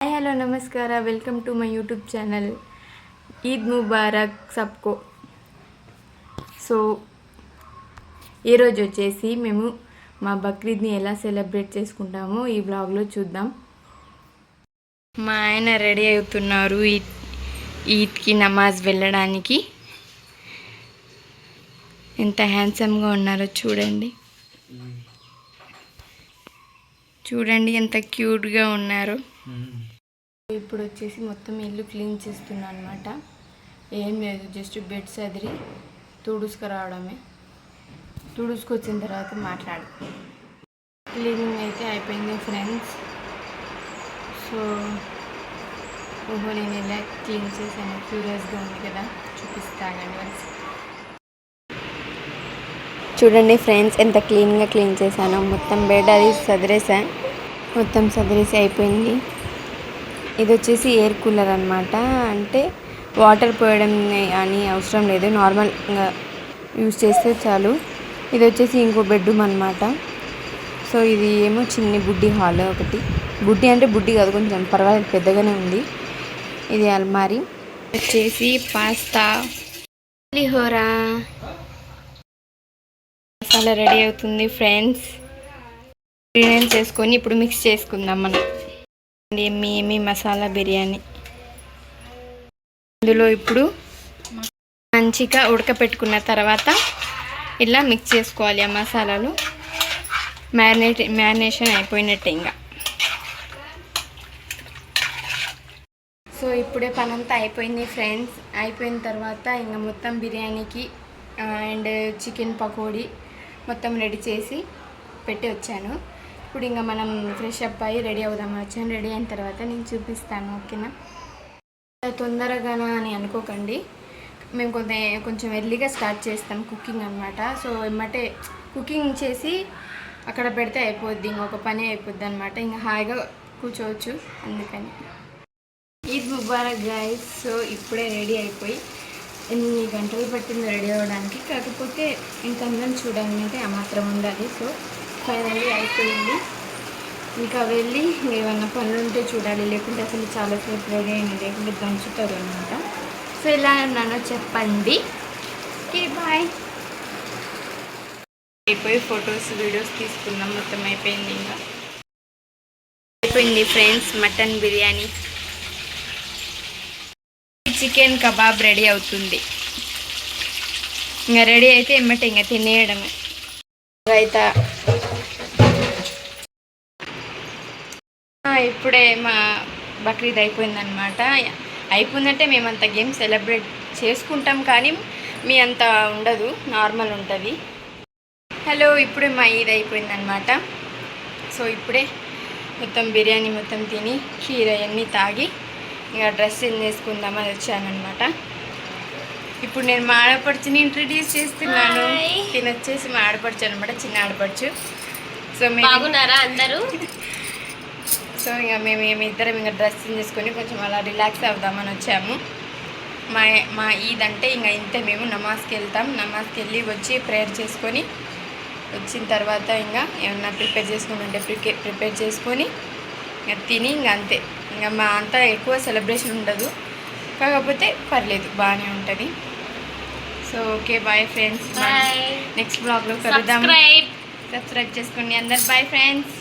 Hello नमस्कार welcome to my YouTube channel Eid मुबारक सबको సో ఈరోజు వచ్చేసి మేము మా బక్రీద్ని ఎలా సెలబ్రేట్ చేసుకుంటామో ఈ వ్లాగ్లో చూద్దాం. మా ఆయన రెడీ అవుతున్నారు ఈద్కి నమాజ్ వెళ్ళడానికి. ఎంత హ్యాండ్సమ్గా ఉన్నారో చూడండి ఎంత క్యూట్గా ఉన్నారో. ఇప్పుడు వచ్చేసి మొత్తం ఇల్లు క్లీన్ చేస్తున్నా అనమాట. ఏం లేదు, జస్ట్ బెడ్స్ అదిరి తుడుచుకురావడమే. తుడుచుకొచ్చిన తర్వాత మాట్లాడు. క్లీనింగ్ అయితే అయిపోయింది ఫ్రెండ్స్. సో నేను ఎలా క్లీన్ చేశాను క్యూరియస్గా ఉంది కదా, చూపిస్తానండి. చూడండి ఫ్రెండ్స్ ఎంత క్లీన్గా క్లీన్ చేశాను. మొత్తం బెడ్ అది సదిరేసి అయిపోయింది. ఇది వచ్చేసి ఎయిర్ కూలర్ అనమాట. అంటే వాటర్ పోయడం అని అవసరం లేదు, నార్మల్గా యూజ్ చేస్తే చాలు. ఇది వచ్చేసి ఇంకో బెడ్రూమ్ అనమాట. సో ఇది ఏమో చిన్ని బుడ్డి హాల్. ఒకటి బుడ్డి అంటే బుడ్డి కాదు, కొంచెం పర్వాలేదు పెద్దగానే ఉంది. ఇది అల్మారీ. వచ్చేసి పాస్తా పులిహోర మసాలా రెడీ అవుతుంది ఫ్రెండ్స్. ఇంగ్రీడియంట్స్ చేసుకొని ఇప్పుడు మిక్స్ చేసుకుందాం మనం. ఏమి మసాలా బిర్యానీ. ఇందులో ఇప్పుడు మంచిగా ఉడకపెట్టుకున్న తర్వాత ఇలా మిక్స్ చేసుకోవాలి. ఆ మసాలాలు మ్యారినేషన్ అయిపోయినట్టే ఇంకా. సో ఇప్పుడే పనంతా అయిపోయింది ఫ్రెండ్స్. అయిపోయిన తర్వాత ఇంకా మొత్తం బిర్యానీకి అండ్ చికెన్ పకోడీ మొత్తం రెడీ చేసి పెట్టి వచ్చాను. ఇప్పుడు ఇంకా మనం ఫ్రెష్ అప్ అయ్యి రెడీ అవుదామని వచ్చాను. రెడీ అయిన తర్వాత నేను చూపిస్తాను, ఓకేనా? తొందరగానా అని అనుకోకండి, మేము కొంచెం ఎర్లీగా స్టార్ట్ చేస్తాం కుకింగ్ అనమాట. సో ఎమ్మటే కుకింగ్ చేసి అక్కడ పెడితే అయిపోద్ది, ఇంకొక పని అయిపోద్ది అనమాట. ఇంకా హాయిగా కూర్చోవచ్చు. అందుకని ఈద్ ముబారక్ గైస్. సో ఇప్పుడే రెడీ అయిపోయి ఎన్ని గంటలు పట్టింది రెడీ అవ్వడానికి. కాకపోతే ఇంకా అందరం చూడాలంటే ఆ మాత్రం ఉండాలి. సో ఫైనల్లీ అయిపోయింది. ఇంకా వెళ్ళి ఏమన్నా పనులు ఉంటే చూడాలి, లేకుంటే అసలు చాలాసేపు రెడీ అయింది, లేకుంటే దంచుతారు అనమాట. సో ఎలా ఉన్నానో చెప్పండి. Okay bye. అయిపోయి ఫొటోస్ వీడియోస్ తీసుకున్నాం. మొత్తం అయిపోయింది. ఇంకా అయిపోయింది friends. Mutton biryani, chicken kebab ready అవుతుంది. ఇంకా రెడీ అయితే ఎమ్మటే ఇంకా తినేయడమే. రైతా ఇప్పుడే మా బక్రీద్ అయిపోయిందనమాట. అయిపోయిందంటే మేమంత గేమ్ సెలబ్రేట్ చేసుకుంటాం, కానీ మీ అంత ఉండదు, నార్మల్ ఉంటుంది. హలో, ఇప్పుడే మా ఈద్ అయిపోయిందనమాట. సో ఇప్పుడే మొత్తం బిర్యానీ మొత్తం తిని ఖీర్ అవన్నీ తాగి ఇంకా డ్రెస్ చేంజ్ చేసుకుందామని వచ్చానమాట. ఇప్పుడు నేను మా ఆడపడుచుని ఇంట్రడ్యూస్ చేస్తున్నాను. నేను వచ్చేసి మా ఆడపడుచు అనమాట, చిన్న ఆడపడుచు. సో బాగున్నారా అందరూ? సో ఇంకా మేమిద్దరం ఇంకా డ్రెస్ చేంజ్ చేసుకొని కొంచెం అలా రిలాక్స్ అవుదామని వచ్చాము. మా ఈద్ అంటే ఇంకా ఇంతే. మేము నమాజ్కి వెళ్తాం. నమాజ్కి వెళ్ళి వచ్చి ప్రేయర్ చేసుకొని వచ్చిన తర్వాత ఇంకా ఏమన్నా ప్రిపేర్ చేసుకుని ఉంటే ప్రిపేర్ చేసుకొని ఇంకా తిని ఇంకా అంతే. ఇంకా మా అంతా ఎక్కువ సెలబ్రేషన్ ఉండదు, కాకపోతే పర్లేదు, బాగానే ఉంటుంది. So okay bye friends. Next బ్లాగ్లో కలుద్దాం. సబ్స్క్రైబ్ చేసుకోండి అందరు. Bye friends.